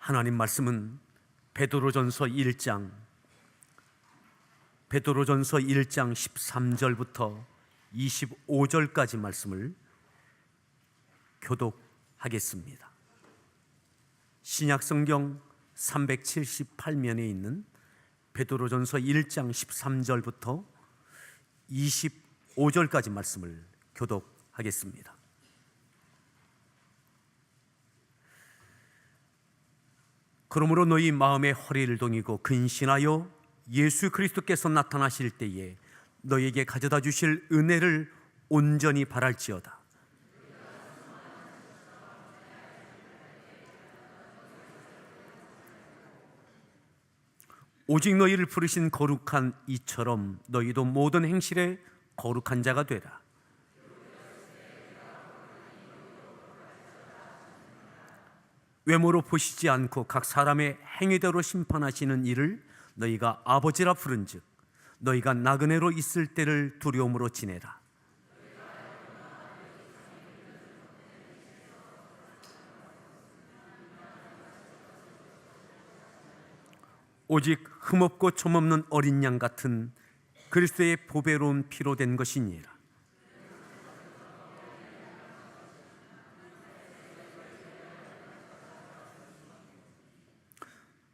하나님 말씀은 베드로전서 1장 13절부터 25절까지 말씀을 교독하겠습니다. 신약성경 378면에 있는 베드로전서 1장 13절부터 25절까지 말씀을 교독하겠습니다. 그러므로 너희 마음의 허리를 동이고 근신하여 예수 그리스도께서 나타나실 때에 너희에게 가져다 주실 은혜를 온전히 바랄지어다. 오직 너희를 부르신 거룩한 이처럼 너희도 모든 행실에 거룩한 자가 되라. 외모로 보시지 않고 각 사람의 행위대로 심판하시는 이를 너희가 아버지라 부른즉 너희가 나그네로 있을 때를 두려움으로 지내라. 오직 흠없고 점없는 어린 양 같은 그리스도의 보배로운 피로 된 것이니라.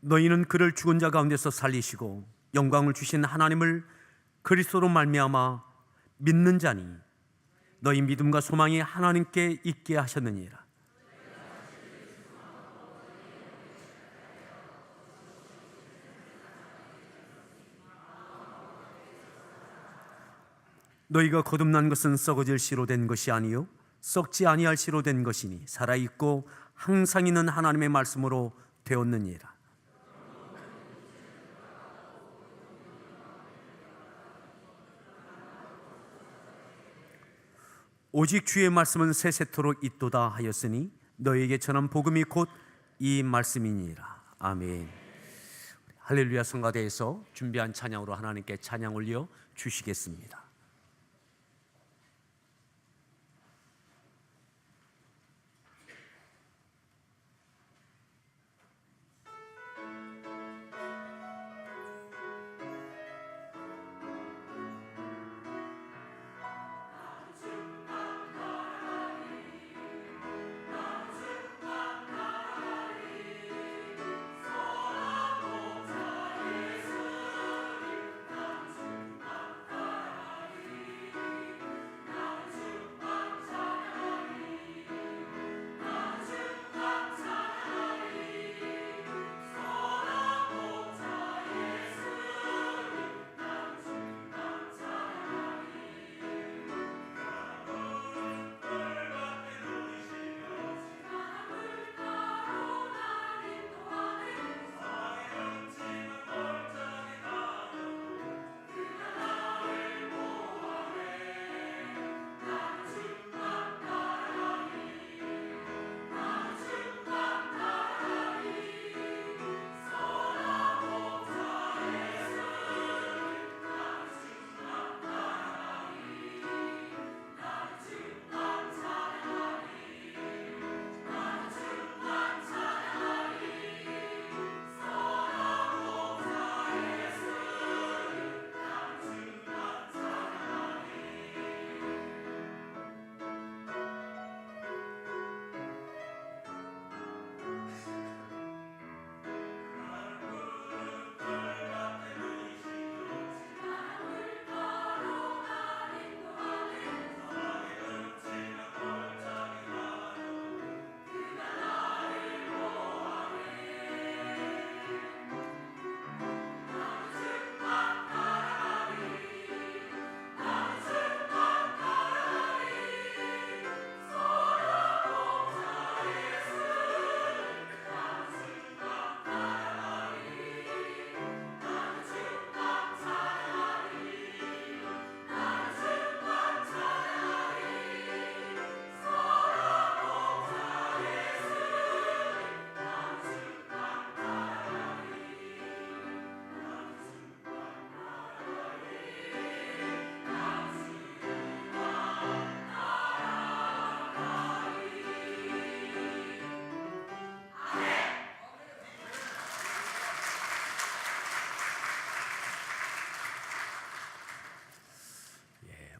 너희는 그를 죽은 자 가운데서 살리시고 영광을 주신 하나님을 그리스도로 말미암아 믿는 자니 너희 믿음과 소망이 하나님께 있게 하셨느니라. 너희가 거듭난 것은 썩어질 씨로 된 것이 아니요 썩지 아니할 씨로 된 것이니 살아있고 항상 있는 하나님의 말씀으로 되었느니라. 오직 주의 말씀은 세세토록 있도다 하였으니 너희에게 전한 복음이 곧 이 말씀이니라. 아멘. 할렐루야. 성가대에서 준비한 찬양으로 하나님께 찬양 올려 주시겠습니다.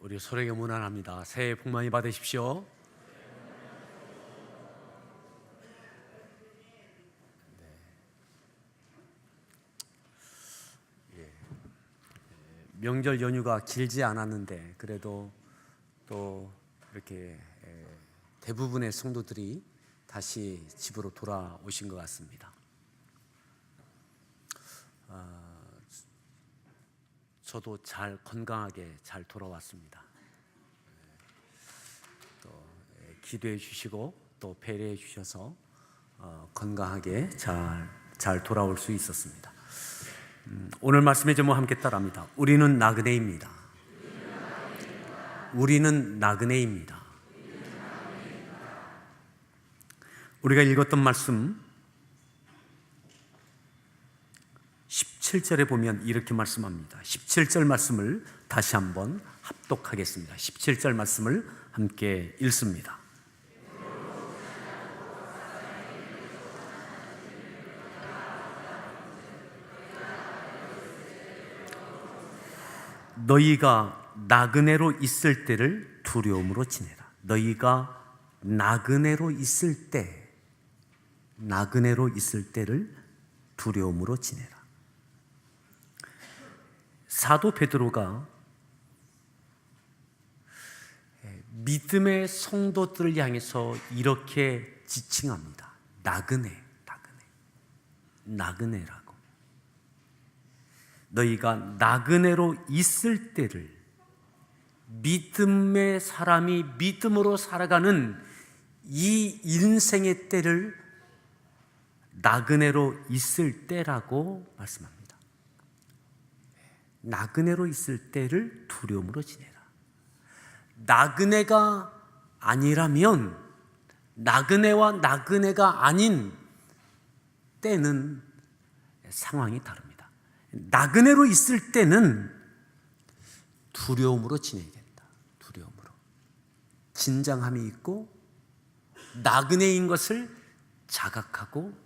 우리 서로에게 문안합니다. 새해 복 많이 받으십시오. 명절 연휴가 길지 않았는데 그래도 또 이렇게 대부분의 성도들이 다시 집으로 돌아오신 것 같습니다. 저도 잘 건강하게 잘 돌아왔습니다. 또 기도해 주시고 또 배려해 주셔서 건강하게 잘 돌아올 수 있었습니다. 오늘 말씀의 제목 함께 따라합니다. 우리는 나그네입니다. 우리는 나그네입니다. 우리가 읽었던 말씀 17절에 보면 이렇게 말씀합니다. 17절 말씀을 다시 한번 합독하겠습니다. 17절 말씀을 함께 읽습니다. 너희가 나그네로 있을 때를 두려움으로 지내라. 너희가 나그네로 있을 때를 두려움으로 지내라. 사도 베드로가 믿음의 성도들을 향해서 이렇게 지칭합니다. 나그네라고. 너희가 나그네로 있을 때를, 믿음의 사람이 믿음으로 살아가는 이 인생의 때를 나그네로 있을 때라고 말씀합니다. 나그네로 있을 때를 두려움으로 지내라. 나그네가 아니라면, 나그네와 나그네가 아닌 때는 상황이 다릅니다. 나그네로 있을 때는 두려움으로 지내야겠다. 두려움으로. 긴장함이 있고 나그네인 것을 자각하고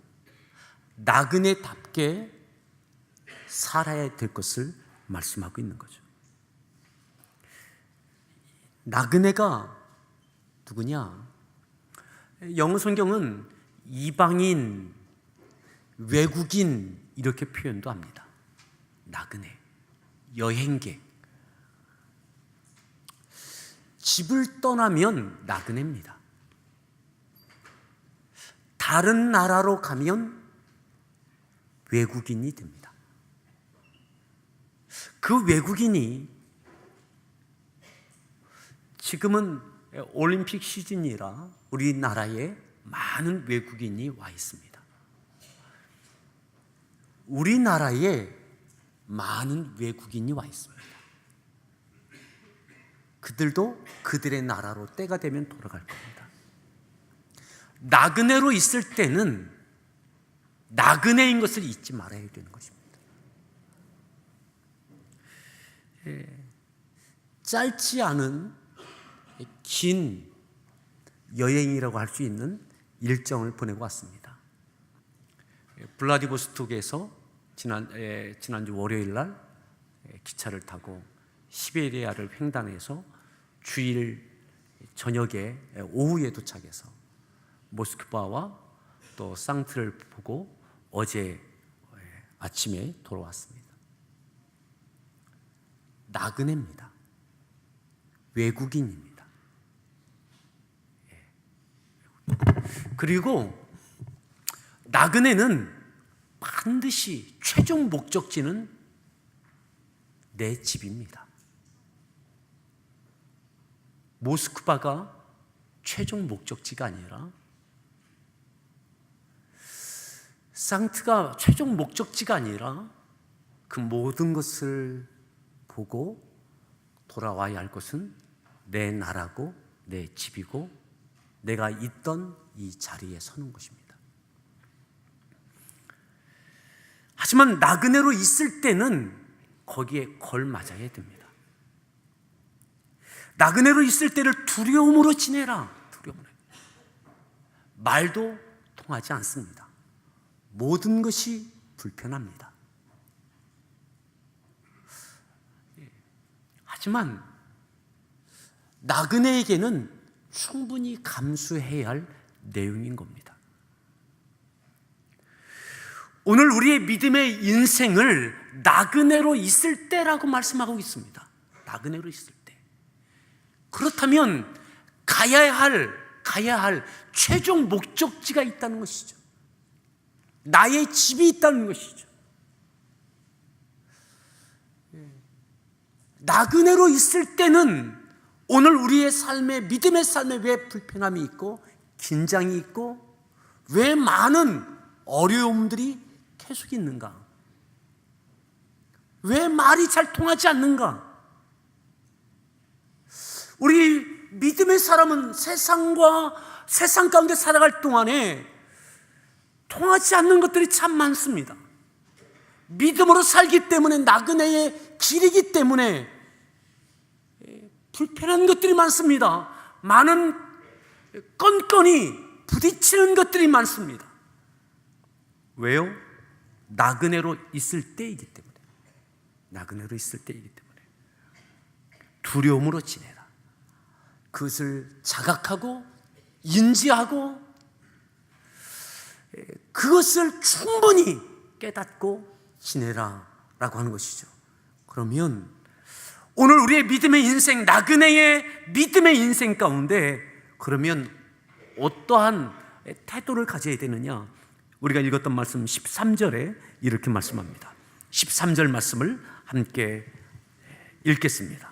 나그네답게 살아야 될 것을 말씀하고 있는 거죠. 나그네가 누구냐? 영어 성경은 이방인, 외국인 이렇게 표현도 합니다. 나그네, 여행객. 집을 떠나면 나그네입니다. 다른 나라로 가면 외국인이 됩니다. 그 외국인이 지금은 올림픽 시즌이라 우리나라에 많은 외국인이 와 있습니다. 우리나라에 많은 외국인이 와 있습니다. 그들도 그들의 나라로 때가 되면 돌아갈 겁니다. 나그네로 있을 때는 나그네인 것을 잊지 말아야 되는 것입니다. 짧지 않은 긴 여행이라고 할 수 있는 일정을 보내고 왔습니다. 블라디보스톡에서 지난주 월요일 날 기차를 타고 시베리아를 횡단해서 주일 저녁에 오후에 도착해서 모스크바와 또 상트를 보고 어제 아침에 돌아왔습니다. 나그네입니다. 외국인입니다. 그리고 나그네는 반드시 최종 목적지는 내 집입니다. 모스크바가 최종 목적지가 아니라 상트가 최종 목적지가 아니라 그 모든 것을 보고 돌아와야 할 것은 내 나라고 내 집이고 내가 있던 이 자리에 서는 것입니다. 하지만 나그네로 있을 때는 거기에 걸맞아야 됩니다. 나그네로 있을 때를 두려움으로 지내라. 두려움으로. 말도 통하지 않습니다. 모든 것이 불편합니다. 하지만 나그네에게는 충분히 감수해야 할 내용인 겁니다. 오늘 우리의 믿음의 인생을 나그네로 있을 때라고 말씀하고 있습니다. 나그네로 있을 때. 그렇다면 가야 할 최종 목적지가 있다는 것이죠. 나의 집이 있다는 것이죠. 나그네로 있을 때는 오늘 우리의 삶에, 믿음의 삶에 왜 불편함이 있고 긴장이 있고 왜 많은 어려움들이 계속 있는가? 왜 말이 잘 통하지 않는가? 우리 믿음의 사람은 세상 가운데 살아갈 동안에 통하지 않는 것들이 참 많습니다. 믿음으로 살기 때문에, 나그네의 길이기 때문에 불편한 것들이 많습니다. 많은 건건이 부딪히는 것들이 많습니다. 왜요? 나그네로 있을 때이기 때문에. 나그네로 있을 때이기 때문에. 두려움으로 지내라. 그것을 자각하고 인지하고 그것을 충분히 깨닫고 지내라 라고 하는 것이죠. 그러면 오늘 우리의 믿음의 인생, 나그네의 믿음의 인생 가운데 그러면 어떠한 태도를 가져야 되느냐? 우리가 읽었던 말씀 13절에 이렇게 말씀합니다. 13절 말씀을 함께 읽겠습니다.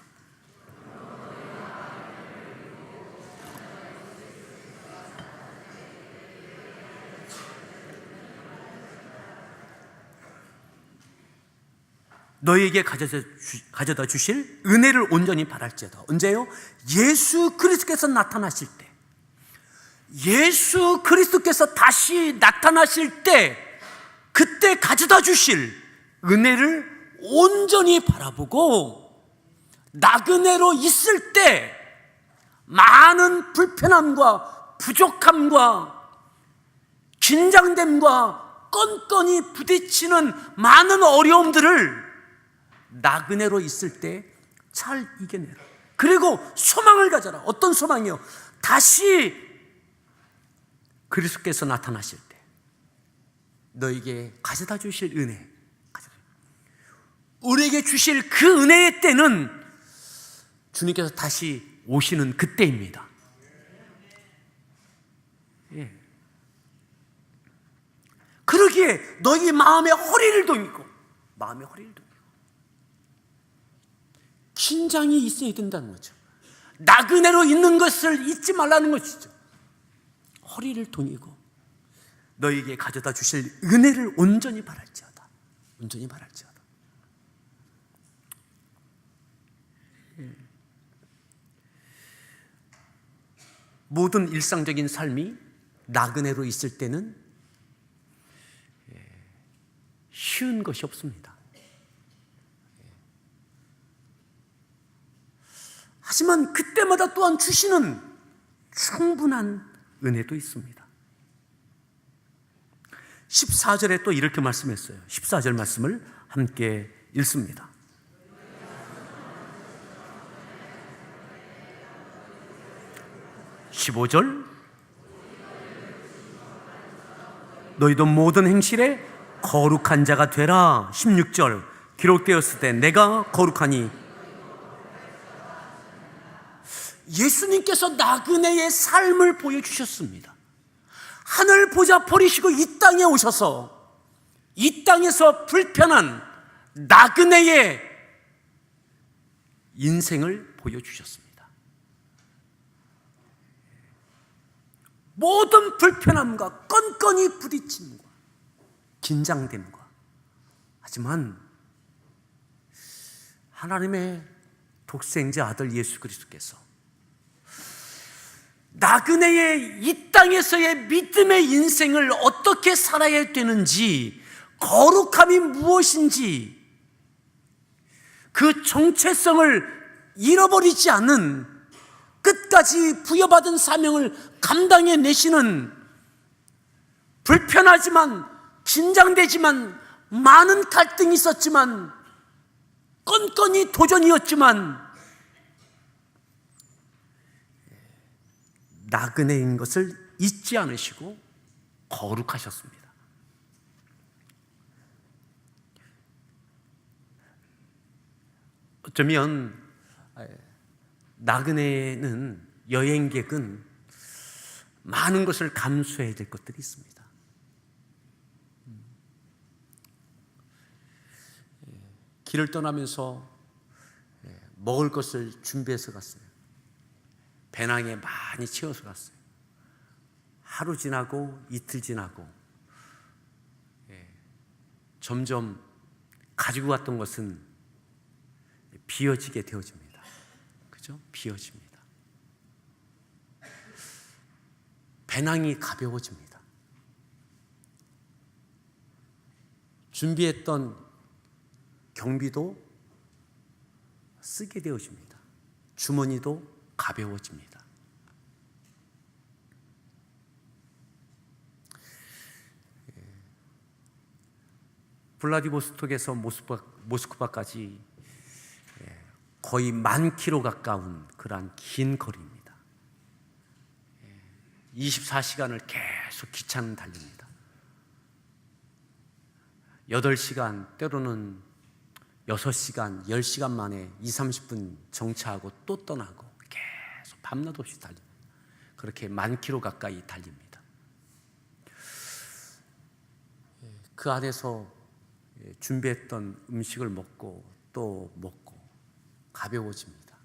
너희에게 가져다 주실 은혜를 온전히 바랄지어다. 언제요? 예수 그리스도께서 나타나실 때, 예수 그리스도께서 다시 나타나실 때, 그때 가져다 주실 은혜를 온전히 바라보고 나그네로 있을 때 많은 불편함과 부족함과 긴장됨과 건건이 부딪히는 많은 어려움들을 나그네로 있을 때 잘 이겨내라. 그리고 소망을 가져라. 어떤 소망이요? 다시 그리스도께서 나타나실 때 너에게 가져다 주실 은혜, 우리에게 주실 그 은혜의 때는 주님께서 다시 오시는 그때입니다. 예. 그러기에 너희 마음의 허리를 동이고, 긴장이 있어야 된다는 거죠. 나그네로 있는 것을 잊지 말라는 것이죠. 허리를 동이고 너에게 가져다 주실 은혜를 온전히 바랄지어다. 온전히 바랄지어다. 모든 일상적인 삶이 나그네로 있을 때는 쉬운 것이 없습니다. 하지만 그때마다 또한 주시는 충분한 은혜도 있습니다. 14절에 또 이렇게 말씀했어요. 14절 말씀을 함께 읽습니다. (15절) 너희도 모든 행실에 거룩한 자가 되라. 16절 기록되었을 때 내가 거룩하니. 예수님께서 나그네의 삶을 보여주셨습니다. 하늘 보자 버리시고 이 땅에 오셔서 이 땅에서 불편한 나그네의 인생을 보여주셨습니다. 모든 불편함과 건건이 부딪힘과 긴장됨과, 하지만 하나님의 독생자 아들 예수 그리스도께서 나그네의 이 땅에서의 믿음의 인생을 어떻게 살아야 되는지, 거룩함이 무엇인지, 그 정체성을 잃어버리지 않는 끝까지 부여받은 사명을 감당해 내시는, 불편하지만 긴장되지만 많은 갈등이 있었지만 건건이 도전이었지만 나그네인 것을 잊지 않으시고 거룩하셨습니다. 어쩌면 나그네는, 여행객은 많은 것을 감수해야 될 것들이 있습니다. 길을 떠나면서 먹을 것을 준비해서 갔어요. 배낭에 많이 채워서 갔어요. 하루 지나고 이틀 지나고 점점 가지고 갔던 것은 비어지게 되어집니다. 그죠? 비어집니다. 배낭이 가벼워집니다. 준비했던 경비도 쓰게 되어집니다. 주머니도 가벼워집니다. 블라디보스톡에서 모스크바까지 거의 10,000km 가까운 그러한 긴 거리입니다. 24시간을 계속 기차는 달립니다. 8시간, 때로는 6시간, 10시간 만에 20-30분 정차하고 또 떠나고 계속 밤낮 없이 달립니다. 그렇게 10,000km 가까이 달립니다. 그 안에서 준비했던 음식을 먹고 또 먹고 가벼워집니다.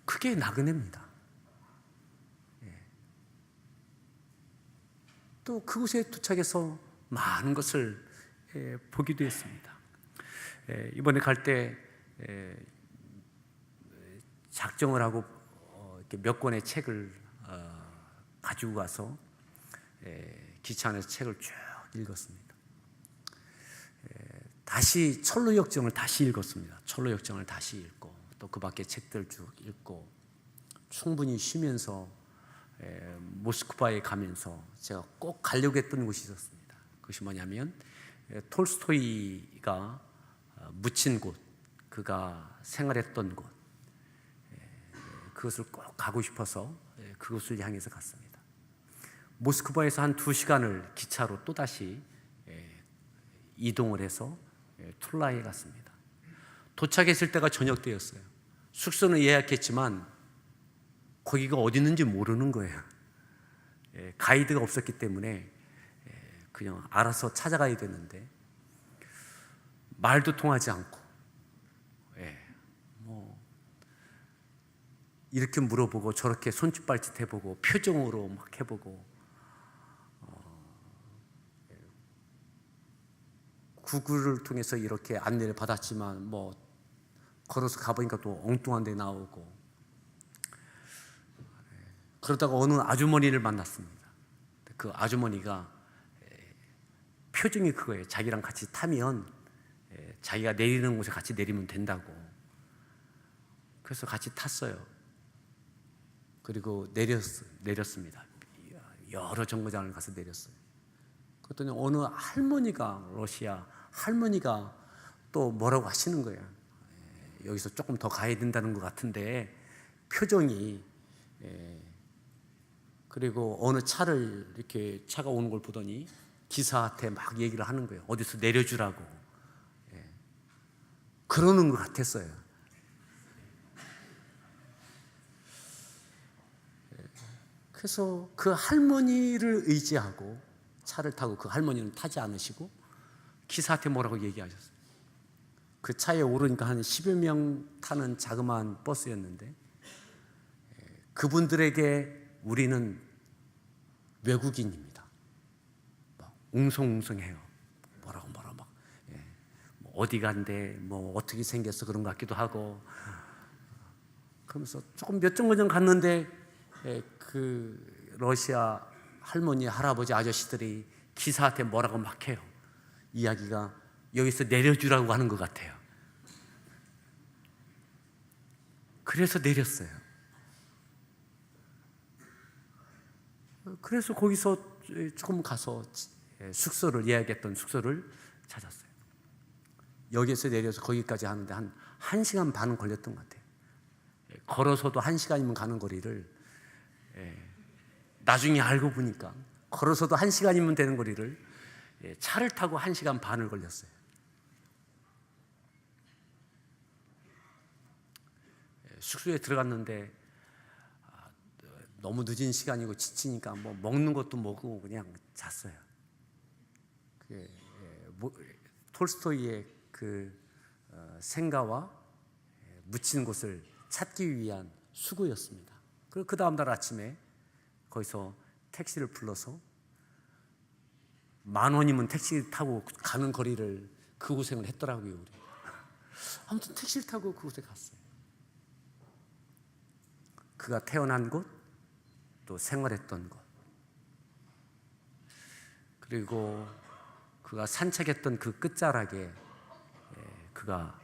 그게 나그네입니다. 또 그곳에 도착해서 많은 것을 보기도 했습니다. 이번에 갈 때 작정을 하고 이렇게 몇 권의 책을 가지고 가서 기차 안에서 책을 쭉 읽었습니다. 다시 철로역정을 다시 읽었습니다. 철로역정을 다시 읽고 또 그 밖에 책들 쭉 읽고 충분히 쉬면서 모스크바에 가면서 제가 꼭 가려고 했던 곳이 있었습니다. 그것이 뭐냐면 톨스토이가 묻힌 곳, 그가 생활했던 곳, 그것을 꼭 가고 싶어서 그곳을 향해서 갔습니다. 모스크바에서 한 2시간을 기차로 또다시 이동을 해서 툴라에 갔습니다. 도착했을 때가 저녁 때였어요. 숙소는 예약했지만 거기가 어디 있는지 모르는 거예요. 가이드가 없었기 때문에 그냥 알아서 찾아가야 되는데 말도 통하지 않고 이렇게 물어보고 저렇게 손짓발짓 해보고 표정으로 막 해보고 구글을 통해서 이렇게 안내를 받았지만 뭐 걸어서 가보니까 또 엉뚱한 데 나오고 그러다가 어느 아주머니를 만났습니다. 그 아주머니가 표정이 그거예요. 자기랑 같이 타면 자기가 내리는 곳에 같이 내리면 된다고. 그래서 같이 탔어요. 그리고 내렸습니다. 여러 정거장을 가서 내렸어요. 그랬더니 어느 할머니가, 러시아 할머니가 또 뭐라고 하시는 거예요. 여기서 조금 더 가야 된다는 것 같은데 표정이. 그리고 어느 차를 이렇게 차가 오는 걸 보더니 기사한테 막 얘기를 하는 거예요. 어디서 내려주라고. 그러는 것 같았어요. 그래서 그 할머니를 의지하고 차를 타고, 그 할머니는 타지 않으시고 기사한테 뭐라고 얘기하셨어요. 그 차에 오르니까 한 10여 명 타는 자그마한 버스였는데 그분들에게 우리는 외국인입니다. 웅성웅성해요. 뭐라고 막 뭐 어디 간대, 뭐 어떻게 생겼어 그런 것 같기도 하고. 그러면서 조금 몇 정거장 갔는데 그 러시아 할머니, 할아버지, 아저씨들이 기사한테 뭐라고 막 해요. 이야기가 여기서 내려주라고 하는 것 같아요. 그래서 내렸어요. 그래서 거기서 조금 가서 숙소를, 예약했던 숙소를 찾았어요. 역에서 내려서 거기까지 하는데 한 1시간 반은 걸렸던 것 같아요. 걸어서도 1시간이면 가는 거리를, 나중에 알고 보니까 걸어서도 1시간이면 되는 거리를 차를 타고 1시간 반을 걸렸어요. 숙소에 들어갔는데 너무 늦은 시간이고 지치니까 뭐 먹는 것도 먹고 그냥 잤어요. 톨스토이의 그 생가와 묻힌 곳을 찾기 위한 수고였습니다. 그리고 그 다음 날 아침에 거기서 택시를 불러서 10,000원이면 택시 타고 가는 거리를 그 고생을 했더라고요. 우리. 아무튼 택시를 타고 그곳에 갔어요. 그가 태어난 곳, 또 생활했던 곳, 그리고 그가 산책했던 그 끝자락에 그가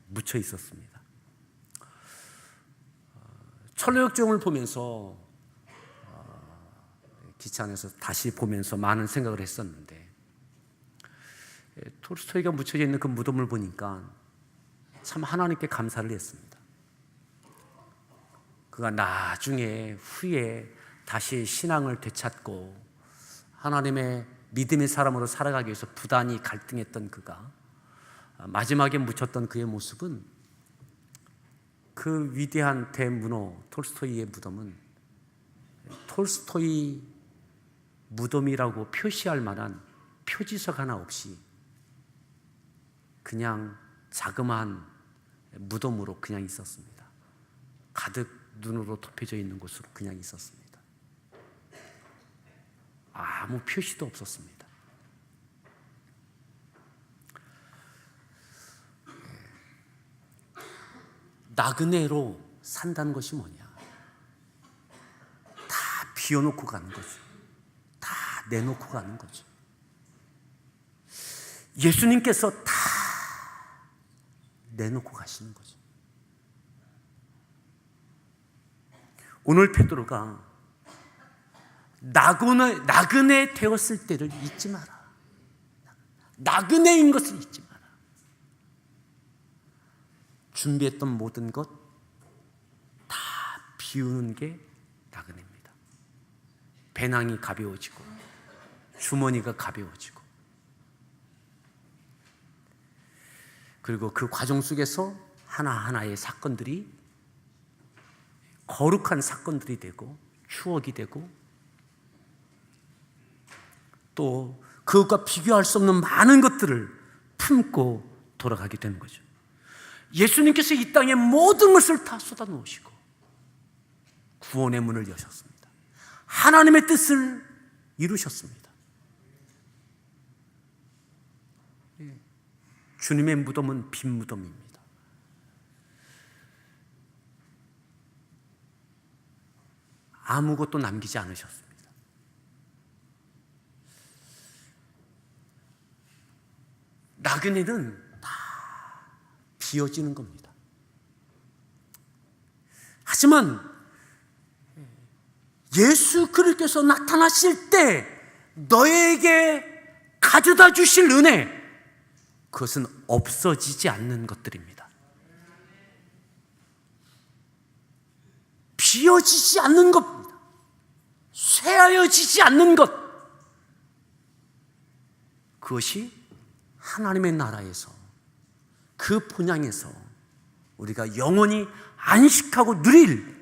묻혀 있었습니다. 철로역정을 보면서 기차 안에서 다시 보면서 많은 생각을 했었는데, 톨스토이가 묻혀져 있는 그 무덤을 보니까 참 하나님께 감사를 했습니다. 그가 나중에 후에 다시 신앙을 되찾고 하나님의 믿음의 사람으로 살아가기 위해서 부단히 갈등했던 그가 마지막에 묻혔던 그의 모습은, 그 위대한 대문호 톨스토이의 무덤은 톨스토이 무덤이라고 표시할 만한 표지석 하나 없이 그냥 자그마한 무덤으로 그냥 있었습니다. 가득 눈으로 덮여져 있는 곳으로 그냥 있었습니다. 아무 표시도 없었습니다. 나그네로 산다는 것이 뭐냐? 다 비워놓고 가는 거죠. 다 내놓고 가는 거죠. 예수님께서 다 내놓고 가시는 거죠. 오늘 베드로가 나그네 되었을 때를 잊지 마라. 나그네인 것을 잊지 마라. 준비했던 모든 것 다 비우는 게 나그네입니다. 배낭이 가벼워지고 주머니가 가벼워지고, 그리고 그 과정 속에서 하나하나의 사건들이 거룩한 사건들이 되고 추억이 되고, 또 그것과 비교할 수 없는 많은 것들을 품고 돌아가게 되는 거죠. 예수님께서 이 땅에 모든 것을 다 쏟아놓으시고 구원의 문을 여셨습니다. 하나님의 뜻을 이루셨습니다. 주님의 무덤은 빈 무덤입니다. 아무것도 남기지 않으셨습니다. 나그네는 다 비워지는 겁니다. 하지만 예수 그리스도께서 나타나실 때 너에게 가져다 주실 은혜, 그것은 없어지지 않는 것들입니다. 비워지지 않는 겁니다. 쇠하여지지 않는 것, 그것이 하나님의 나라에서, 그 본향에서 우리가 영원히 안식하고 누릴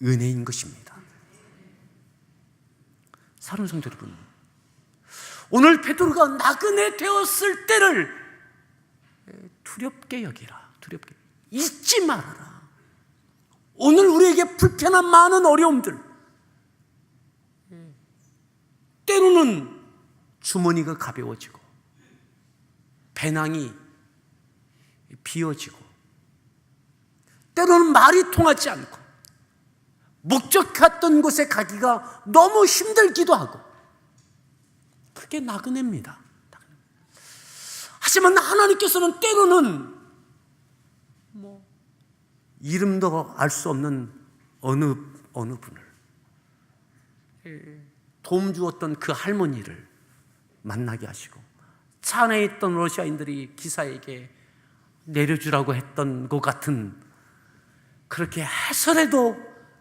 은혜인 것입니다. 사랑하는 성도 여러분, 오늘 베드로가 나그네 되었을 때를 두렵게 여기라. 두렵게 잊지 말아라. 오늘 우리에게 불편한 많은 어려움들, 때로는 주머니가 가벼워지고 배낭이 비어지고, 때로는 말이 통하지 않고 목적했던 곳에 가기가 너무 힘들기도 하고, 그게 나그네입니다. 하지만 하나님께서는 때로는 이름도 알 수 없는 어느 분을, 도움 주었던 그 할머니를 만나게 하시고 차 안에 있던 러시아인들이 기사에게 내려주라고 했던 것 같은, 그렇게 해서라도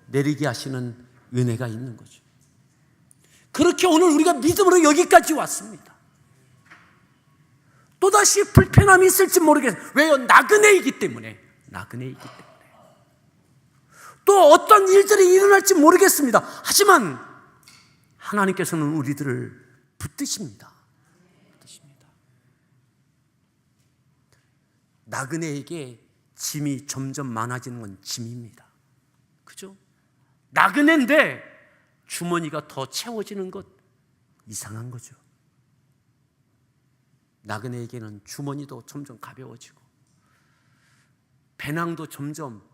내리게 하시는 은혜가 있는 거죠. 그렇게 오늘 우리가 믿음으로 여기까지 왔습니다. 또다시 불편함이 있을지 모르겠어요. 왜요? 나그네이기 때문에. 또 어떤 일들이 일어날지 모르겠습니다. 하지만 하나님께서는 우리들을 붙드십니다. 나그네에게 짐이 점점 많아지는 건 짐입니다. 그죠? 나그네인데 주머니가 더 채워지는 것, 이상한 거죠. 나그네에게는 주머니도 점점 가벼워지고 배낭도 점점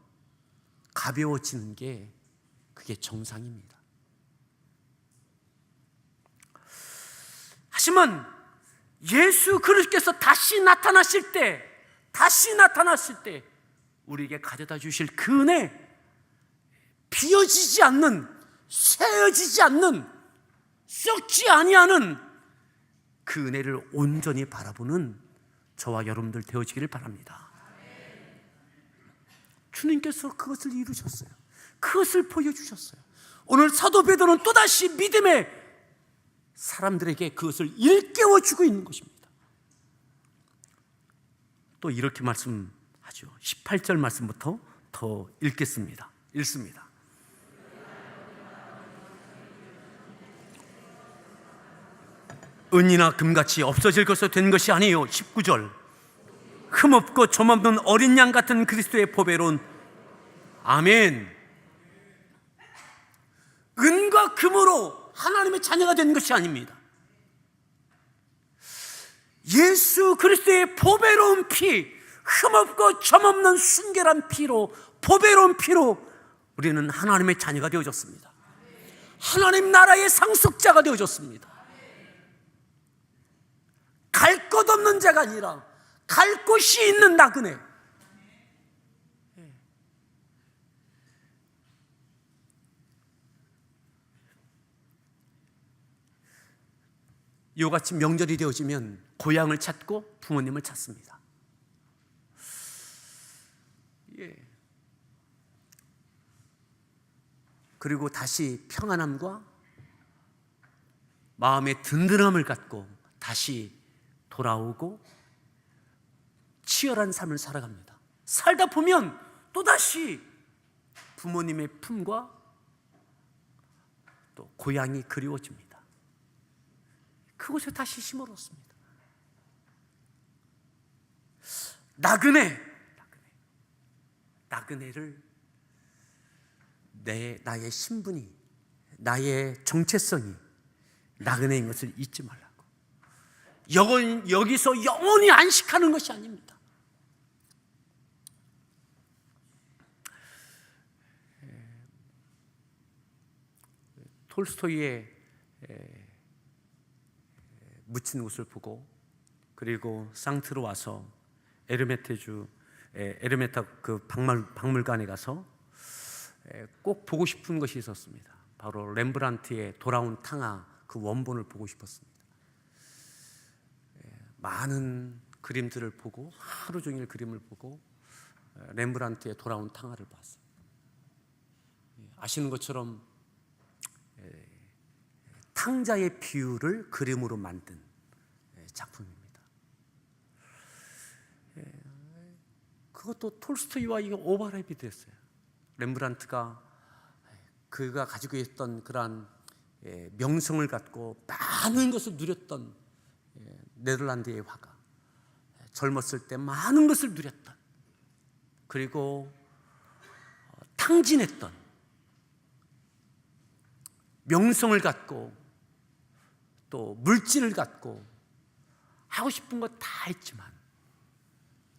가벼워지는 게, 그게 정상입니다. 하지만 예수 그리스도께서 다시 나타나실 때 우리에게 가져다 주실 그 은혜, 비어지지 않는, 쇠어지지 않는, 썩지 아니하는 그 은혜를 온전히 바라보는 저와 여러분들 되어지기를 바랍니다. 주님께서 그것을 이루셨어요. 그것을 보여주셨어요. 오늘 사도 베드로는 또다시 믿음의 사람들에게 그것을 일깨워주고 있는 것입니다. 또 이렇게 말씀하죠. 18절 말씀부터 더 읽습니다. 은이나 금같이 없어질 것으로 된 것이 아니에요. 19절, 흠없고 점없는 어린 양 같은 그리스도의 보배로운, 아멘. 은과 금으로 하나님의 자녀가 된 것이 아닙니다. 예수 그리스도의 보배로운 피, 흠없고 점없는 순결한 피로, 보배로운 피로 우리는 하나님의 자녀가 되어졌습니다. 하나님 나라의 상속자가 되어졌습니다. 갈 곳 없는 자가 아니라 갈 곳이 있는 나그네. 이같이 명절이 되어지면 고향을 찾고 부모님을 찾습니다. 그리고 다시 평안함과 마음의 든든함을 갖고 다시 돌아오고 치열한 삶을 살아갑니다. 살다 보면 또다시 부모님의 품과 또 고향이 그리워집니다. 그곳에 다시 힘을 얻습니다. 나그네를 나의 신분이, 나의 정체성이 나그네인 것을 잊지 말라고. 여기서 영원히 안식하는 것이 아닙니다. 톨스토이의 묻힌 옷을 보고, 그리고 상트로 와서 에르메타 그 박물관에 가서 꼭 보고 싶은 것이 있었습니다. 바로 렘브란트의 돌아온 탕아, 그 원본을 보고 싶었습니다. 많은 그림들을 보고, 하루 종일 그림을 보고 렘브란트의 돌아온 탕아를 봤어요. 아시는 것처럼 탕자의 비유를 그림으로 만든 작품입니다. 그것도 톨스토이와 이게 오버랩이 됐어요. 렘브란트가 그가 가지고 있던 그러한 명성을 갖고 많은 것을 누렸던 네덜란드의 화가, 젊었을 때 많은 것을 누렸던, 그리고 탕진했던, 명성을 갖고 또 물질을 갖고 하고 싶은 거 다 했지만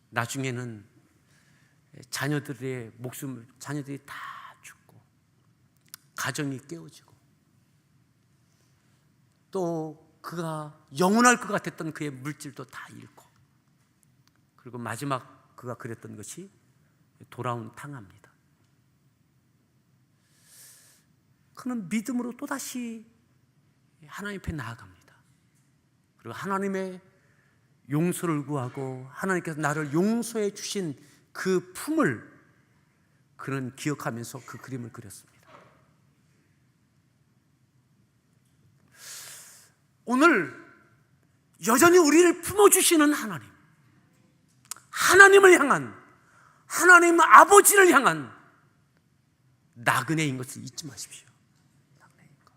나중에는 자녀들이 다 죽고 가정이 깨어지고, 또 그가 영원할 것 같았던 그의 물질도 다 잃고, 그리고 마지막 그가 그렸던 것이 돌아온 탕아입니다. 그는 믿음으로 또다시 하나님 앞에 나아갑니다. 그리고 하나님의 용서를 구하고 하나님께서 나를 용서해 주신 그 품을 그는 기억하면서 그 그림을 그렸습니다. 오늘 여전히 우리를 품어주시는 하나님, 하나님을 향한, 하나님 아버지를 향한 나그네인 것을 잊지 마십시오. 나그네인 것.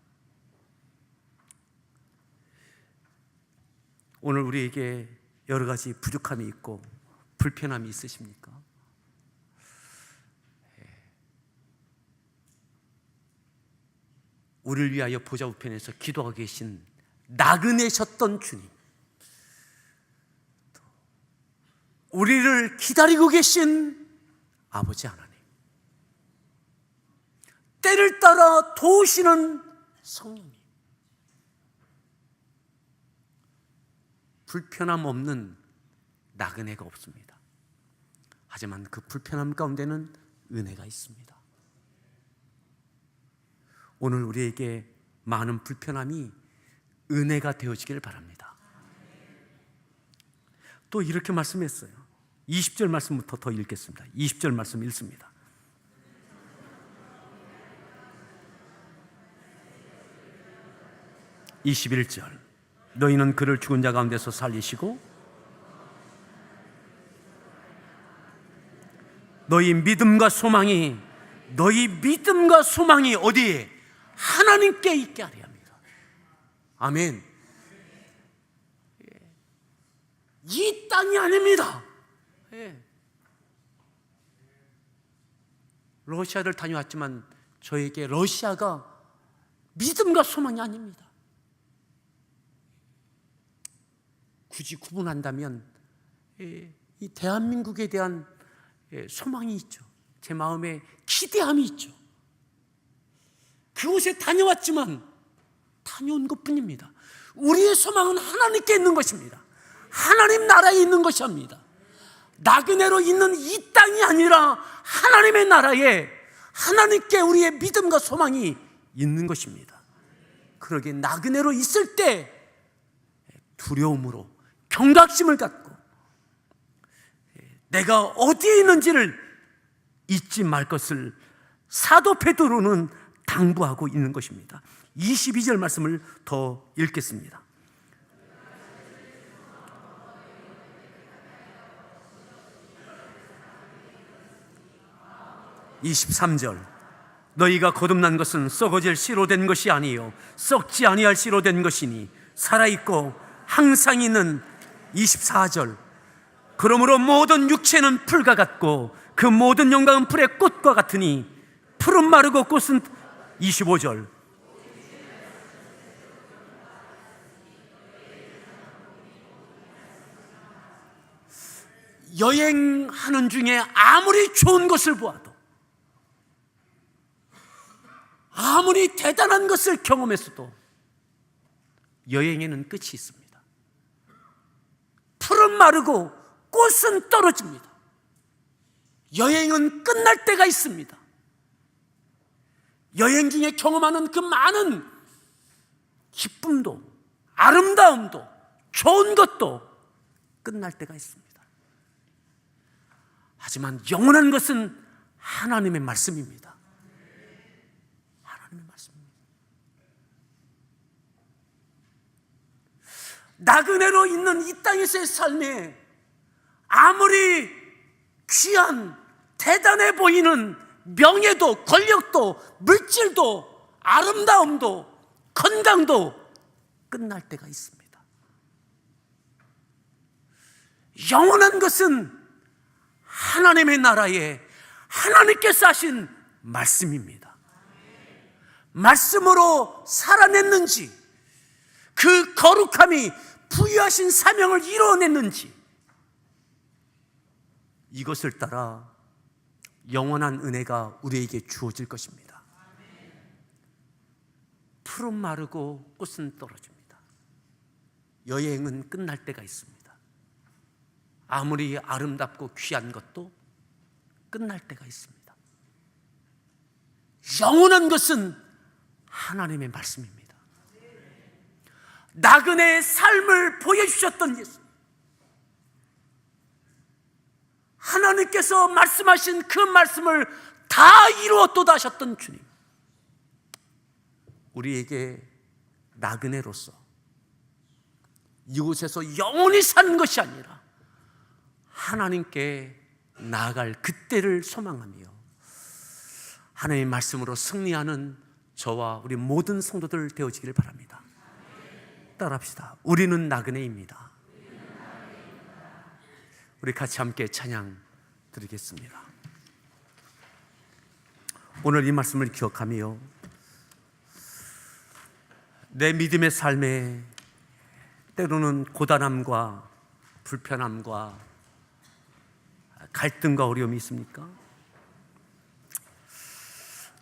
오늘 우리에게 여러 가지 부족함이 있고 불편함이 있으십니까? 우리를 위하여 보좌 우편에서 기도하고 계신 나그네셨던 주님, 우리를 기다리고 계신 아버지 하나님, 때를 따라 도우시는 성령님, 불편함 없는 나그네가 없습니다. 하지만 그 불편함 가운데는 은혜가 있습니다. 오늘 우리에게 많은 불편함이 은혜가 되어지길 바랍니다. 또 이렇게 말씀했어요. 20절 말씀부터 더 읽겠습니다. 20절 말씀 읽습니다. (21절) 너희는 그를 죽은 자 가운데서 살리시고 너희 믿음과 소망이 어디에? 하나님께 있게 하려 합니다. 아멘. 이 땅이 아닙니다. 러시아를 다녀왔지만 저에게 러시아가 믿음과 소망이 아닙니다. 굳이 구분한다면 이 대한민국에 대한 소망이 있죠. 제 마음에 기대함이 있죠. 그곳에 다녀왔지만 다녀온 것뿐입니다. 우리의 소망은 하나님께 있는 것입니다. 하나님 나라에 있는 것입니다. 나그네로 있는 이 땅이 아니라 하나님의 나라에 하나님께 우리의 믿음과 소망이 있는 것입니다. 그러기에 나그네로 있을 때 두려움으로 경각심을 갖고 내가 어디에 있는지를 잊지 말 것을 사도 베드로는 당부하고 있는 것입니다. 22절 말씀을 더 읽겠습니다. (23절) 너희가 거듭난 것은 썩어질 씨로 된 것이 아니요 썩지 아니할 씨로 된 것이니 살아있고 항상 있는. 24절 그러므로 모든 육체는 풀과 같고 그 모든 영광은 풀의 꽃과 같으니 풀은 마르고 꽃은. 25절 여행하는 중에 아무리 좋은 것을 보아도, 아무리 대단한 것을 경험했어도 여행에는 끝이 있습니다. 풀은 마르고 꽃은 떨어집니다. 여행은 끝날 때가 있습니다. 여행 중에 경험하는 그 많은 기쁨도 아름다움도 좋은 것도 끝날 때가 있습니다. 하지만 영원한 것은 하나님의 말씀입니다. 하나님의 말씀입니다. 나그네로 있는 이 땅에서의 삶에 아무리 귀한 대단해 보이는 명예도 권력도 물질도 아름다움도 건강도 끝날 때가 있습니다. 영원한 것은 하나님의 나라에 하나님께서 하신 말씀입니다. 말씀으로 살아냈는지, 그 거룩함이 부여하신 사명을 이루어냈는지, 이것을 따라 영원한 은혜가 우리에게 주어질 것입니다. 풀은 마르고 꽃은 떨어집니다. 여행은 끝날 때가 있습니다. 아무리 아름답고 귀한 것도 끝날 때가 있습니다. 영원한 것은 하나님의 말씀입니다. 나그네의 삶을 보여주셨던 예수, 하나님께서 말씀하신 그 말씀을 다 이루었도다 하셨던 주님, 우리에게 나그네로서 이곳에서 영원히 사는 것이 아니라 하나님께 나아갈 그때를 소망하며 하나님의 말씀으로 승리하는 저와 우리 모든 성도들 되어지기를 바랍니다. 따라합시다. 우리는 나그네입니다. 우리 같이 함께 찬양 드리겠습니다. 오늘 이 말씀을 기억하며 내 믿음의 삶에 때로는 고단함과 불편함과 갈등과 어려움이 있습니까?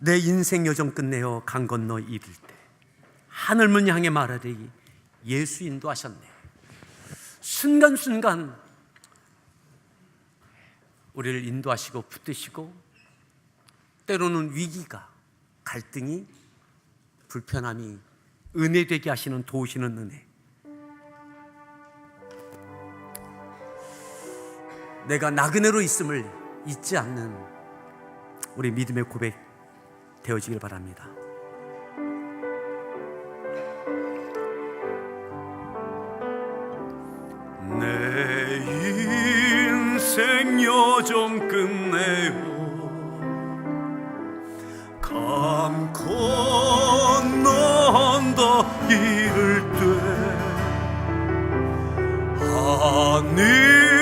내 인생 여정 끝내어 강 건너 이를 때 하늘문 향해 말하되기 예수 인도하셨네. 순간순간 우리를 인도하시고 붙드시고 때로는 위기가, 갈등이, 불편함이 은혜되게 하시는, 도우시는 은혜, 내가 나그네로 있음을 잊지 않는 우리 믿음의 고백 되어지길 바랍니다. 내 인생 여정 끝내요 강 건너 언덕 이를 때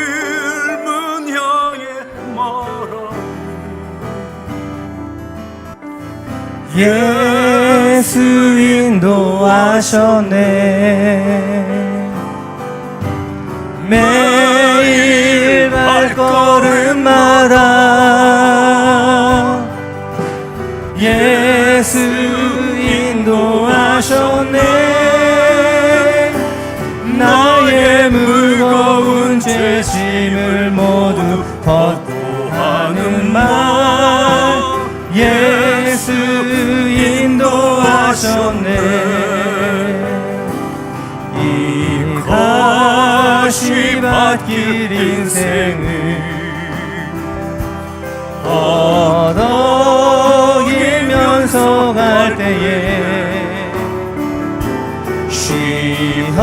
하늘문 향해 말하니 예수 인도하셨네. 매일 발걸음마다 예수 인도하셨네. 나의 무거운 죄짐을 모두 벗고 하는 말 예수 인도하셨네. 이 가시밭길 인생을 얻어기면서 갈 때에 시험과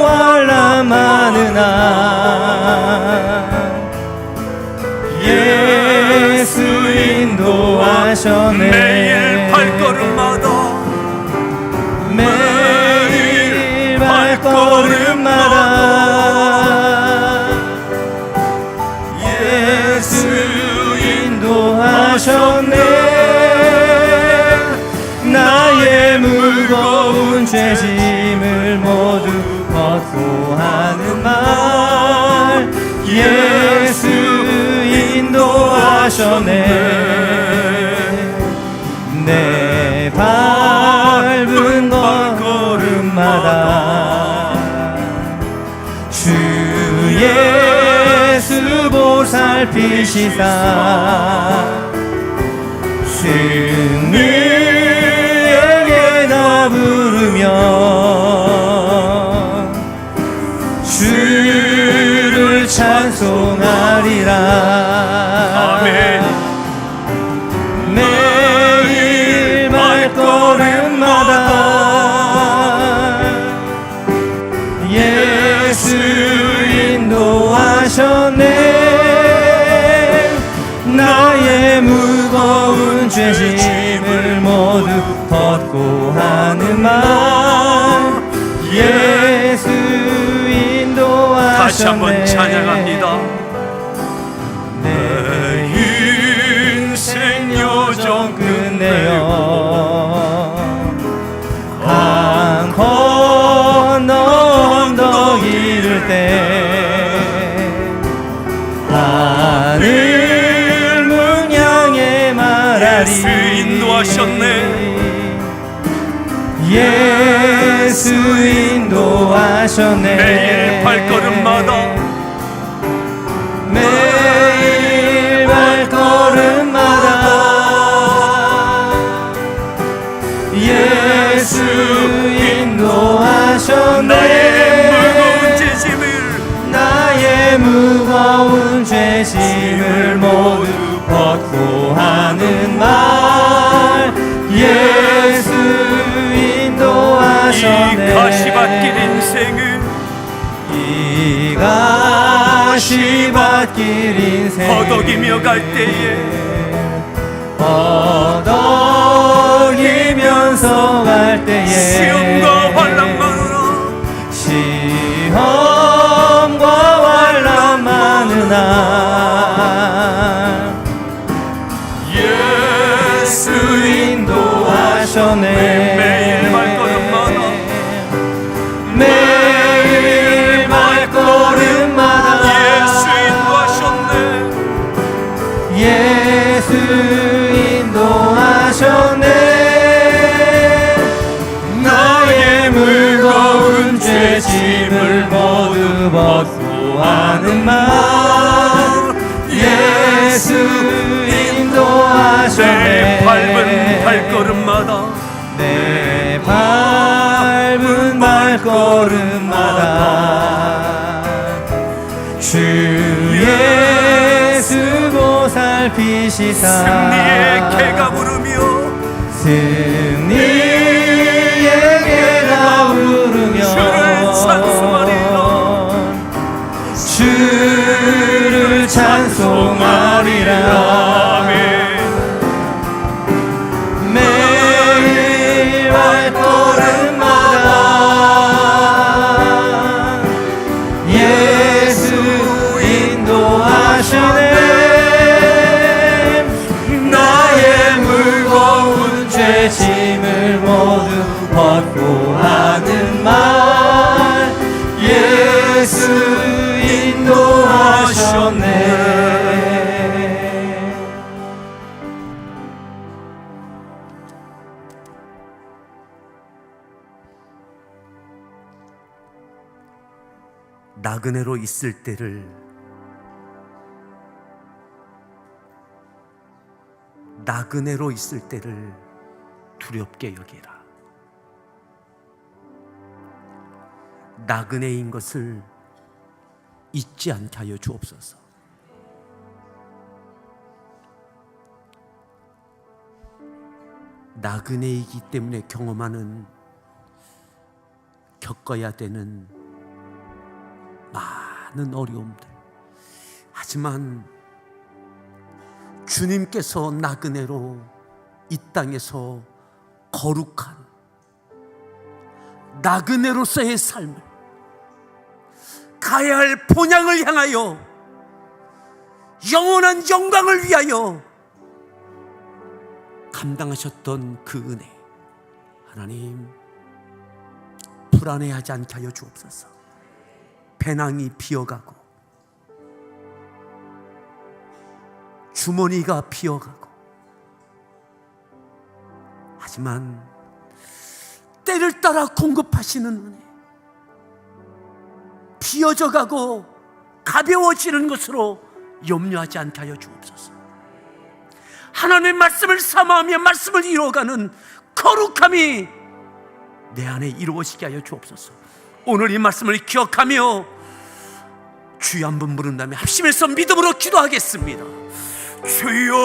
환난 많으나 예수 인도하셨네. 매일 발걸음마다 매일 발걸음마다 예수 인도하셨네. 나의 무거운 죄짐을 모두 벗고 하는 말 예수 인도하셨네. 내 밟은 걸음마다 주 예수 보살피시사 승리에게 나 부르며 주를 찬송하리라. 아멘. 매일 발걸음마다 예수 인도하셨네. 나의 무거운 죄짐을 모두 벗고 하는 말 예수 인도하셨네. 다시 한번 찬양합니다. 내 인생 여정 끝내요 강 건너 언덕 이를 때 하늘문 향해 말하리. 예수 인도하셨네. 예수 인도하셨네. 매일 발걸음마다 매일 발걸음마다 예수 인도하셨네. 나의 무거운 죄짐을 나의 무거운 말 예수 인도하셨네. 이 가시밭길 인생은 이 가시밭길 인생 허덕이며 갈 때에 허덕이면서 갈 때에 시험과 환난만으로 시험과 환난 많으나 예수 인도하셨네. 매일 발걸음마다 매일 발걸음마다 예수 인도하셨네. 예수 인도하셨네. 나의 무거운 죄짐을 모두 벗고 하는 말 예수 인도하셨네. 내 밟은 발걸음마다 내 밟은 발걸음마다 주 예수 보살피시사 승리의 개가 부르며 승리의 개가 부르며 주를 찬송하리라. 주를 찬송하리라. 매일 발걸음마다 예수 인도하시네. 나의 무거운 죄짐을 모두 벗고 하는 말 예수 인도하셨네. 나그네로 있을 때를 두렵게 여기라. 나그네인 것을 잊지 않게 하여 주옵소서. 나그네이기 때문에 경험하는, 겪어야 되는 많은 어려움들, 하지만 주님께서 나그네로 이 땅에서 거룩한 나그네로서의 삶을, 가야 할 본향을 향하여 영원한 영광을 위하여 감당하셨던 그 은혜, 하나님 불안해하지 않게 하여 주옵소서. 배낭이 비어가고 주머니가 비어가고, 하지만 때를 따라 공급하시는 은혜, 비어져가고 가벼워지는 것으로 염려하지 않게 하여 주옵소서. 하나님의 말씀을 사모하며 말씀을 이루어가는 거룩함이 내 안에 이루어지게 하여 주옵소서. 오늘 이 말씀을 기억하며 주여 한번 부른 다음에 합심해서 믿음으로 기도하겠습니다. 주여.